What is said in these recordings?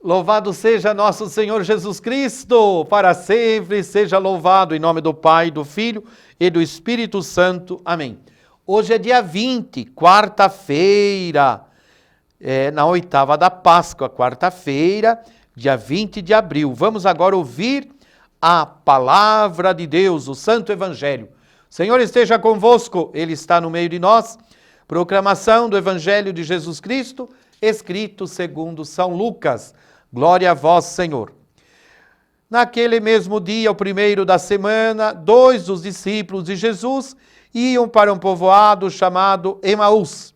Louvado seja nosso Senhor Jesus Cristo, para sempre seja louvado, em nome do Pai, do Filho e do Espírito Santo. Amém. Hoje é dia 20, quarta-feira, na oitava da Páscoa, quarta-feira, dia 20 de abril. Vamos agora ouvir a palavra de Deus, o Santo Evangelho. O Senhor esteja convosco, Ele está no meio de nós. Proclamação do Evangelho de Jesus Cristo, escrito segundo São Lucas. Glória a vós, Senhor. Naquele mesmo dia, o primeiro da semana, 2 dos discípulos de Jesus iam para um povoado chamado Emaús,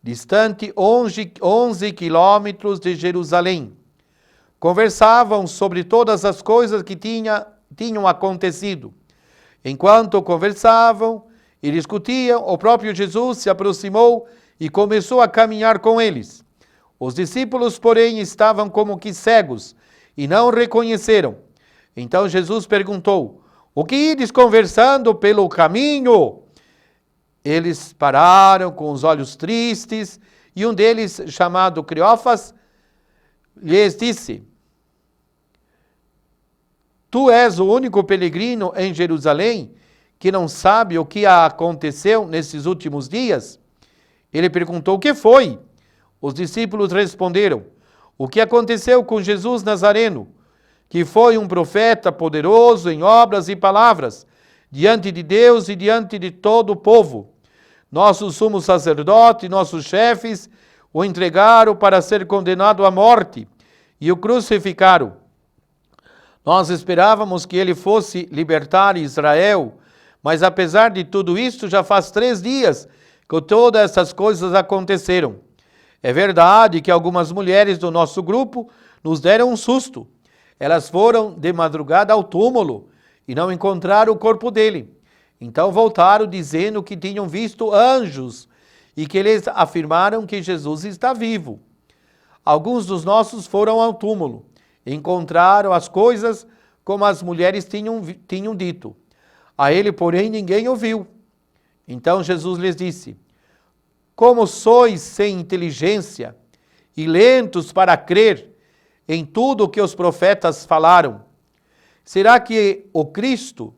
distante 11 quilômetros de Jerusalém. Conversavam sobre todas as coisas que tinham acontecido. Enquanto conversavam e discutiam, o próprio Jesus se aproximou e começou a caminhar com eles. Os discípulos, porém, estavam como que cegos e não reconheceram. Então Jesus perguntou: "O que ides conversando pelo caminho?" Eles pararam com os olhos tristes e um deles, chamado Cleófas, lhes disse: "Tu és o único peregrino em Jerusalém que não sabe o que aconteceu nesses últimos dias?" Ele perguntou: "O que foi?" Os discípulos responderam: "O que aconteceu com Jesus Nazareno, que foi um profeta poderoso em obras e palavras, diante de Deus e diante de todo o povo. Nosso sumo sacerdote e nossos chefes o entregaram para ser condenado à morte e o crucificaram. Nós esperávamos que ele fosse libertar Israel, mas apesar de tudo isso, já faz 3 dias que todas essas coisas aconteceram. É verdade que algumas mulheres do nosso grupo nos deram um susto. Elas foram de madrugada ao túmulo e não encontraram o corpo dele. Então voltaram dizendo que tinham visto anjos e que eles afirmaram que Jesus está vivo. Alguns dos nossos foram ao túmulo, encontraram as coisas como as mulheres tinham dito. A ele, porém, ninguém ouviu. Então Jesus lhes disse: Como sois sem inteligência e lentos para crer em tudo o que os profetas falaram? Será que o Cristo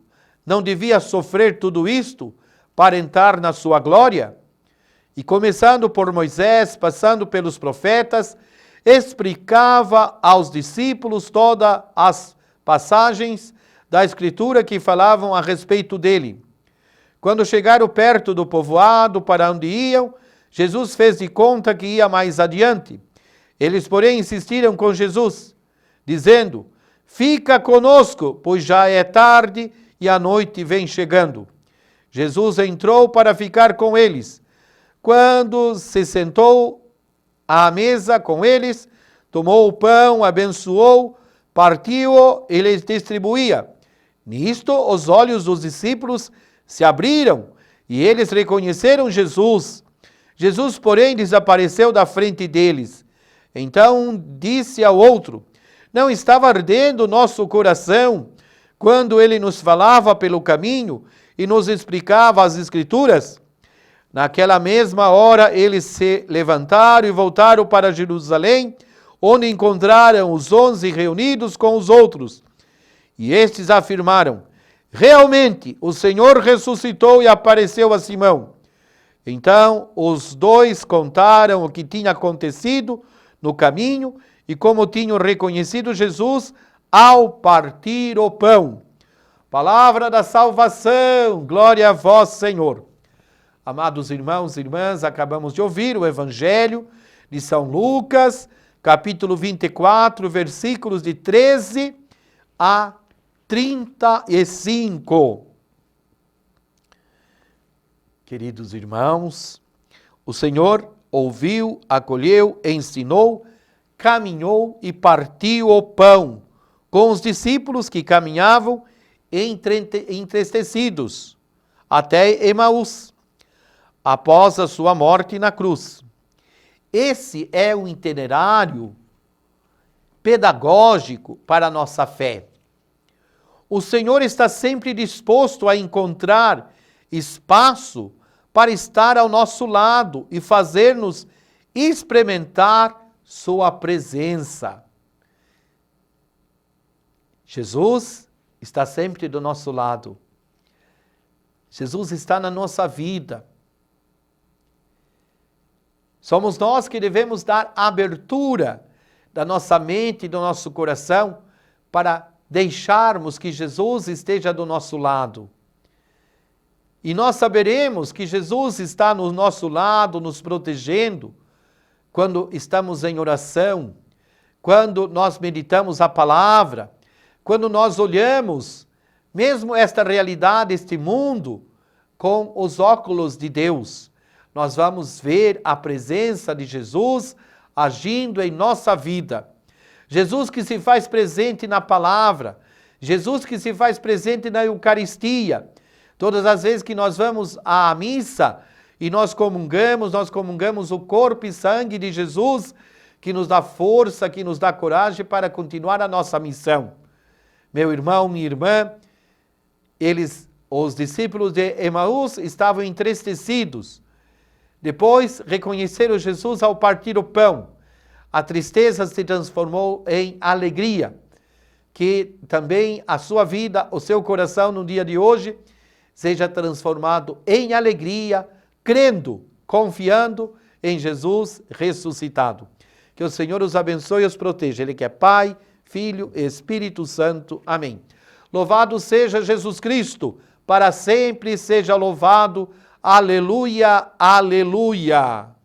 não devia sofrer tudo isto para entrar na sua glória? E começando por Moisés, passando pelos profetas, explicava aos discípulos todas as passagens da Escritura que falavam a respeito dele. Quando chegaram perto do povoado para onde iam, Jesus fez de conta que ia mais adiante. Eles, porém, insistiram com Jesus, dizendo: "Fica conosco, pois já é tarde e a noite vem chegando." Jesus entrou para ficar com eles. Quando se sentou à mesa com eles, tomou o pão, abençoou, partiu-o e lhes distribuía. Nisto, os olhos dos discípulos se abriram e eles reconheceram Jesus. Jesus, porém, desapareceu da frente deles. Então disse ao outro: "Não estava ardendo o nosso coração quando ele nos falava pelo caminho e nos explicava as Escrituras?" Naquela mesma hora eles se levantaram e voltaram para Jerusalém, onde encontraram os 11 reunidos com os outros. E estes afirmaram: "Realmente, o Senhor ressuscitou e apareceu a Simão." Então os dois contaram o que tinha acontecido no caminho e como tinham reconhecido Jesus ao partir o pão. Palavra da salvação, glória a vós, Senhor. Amados irmãos e irmãs, acabamos de ouvir o Evangelho de São Lucas, capítulo 24, versículos de 13 a 35. Queridos irmãos, o Senhor ouviu, acolheu, ensinou, caminhou e partiu o pão com os discípulos que caminhavam entristecidos até Emaús, após a sua morte na cruz. Esse é o itinerário pedagógico para a nossa fé. O Senhor está sempre disposto a encontrar espaço para estar ao nosso lado e fazer-nos experimentar sua presença. Jesus está sempre do nosso lado. Jesus está na nossa vida. Somos nós que devemos dar abertura da nossa mente e do nosso coração para deixarmos que Jesus esteja do nosso lado. E nós saberemos que Jesus está no nosso lado, nos protegendo, quando estamos em oração, quando nós meditamos a palavra, quando nós olhamos mesmo esta realidade, este mundo, com os óculos de Deus. Nós vamos ver a presença de Jesus agindo em nossa vida. Jesus que se faz presente na palavra, Jesus que se faz presente na Eucaristia. Todas as vezes que nós vamos à missa e nós comungamos o corpo e sangue de Jesus, que nos dá força, que nos dá coragem para continuar a nossa missão. Meu irmão, minha irmã, os discípulos de Emaús estavam entristecidos. Depois reconheceram Jesus ao partir o pão. A tristeza se transformou em alegria. Que também a sua vida, o seu coração no dia de hoje, seja transformado em alegria, crendo, confiando em Jesus ressuscitado. Que o Senhor os abençoe e os proteja. Ele que é Pai, Filho e Espírito Santo. Amém. Louvado seja Jesus Cristo, para sempre seja louvado. Aleluia, aleluia.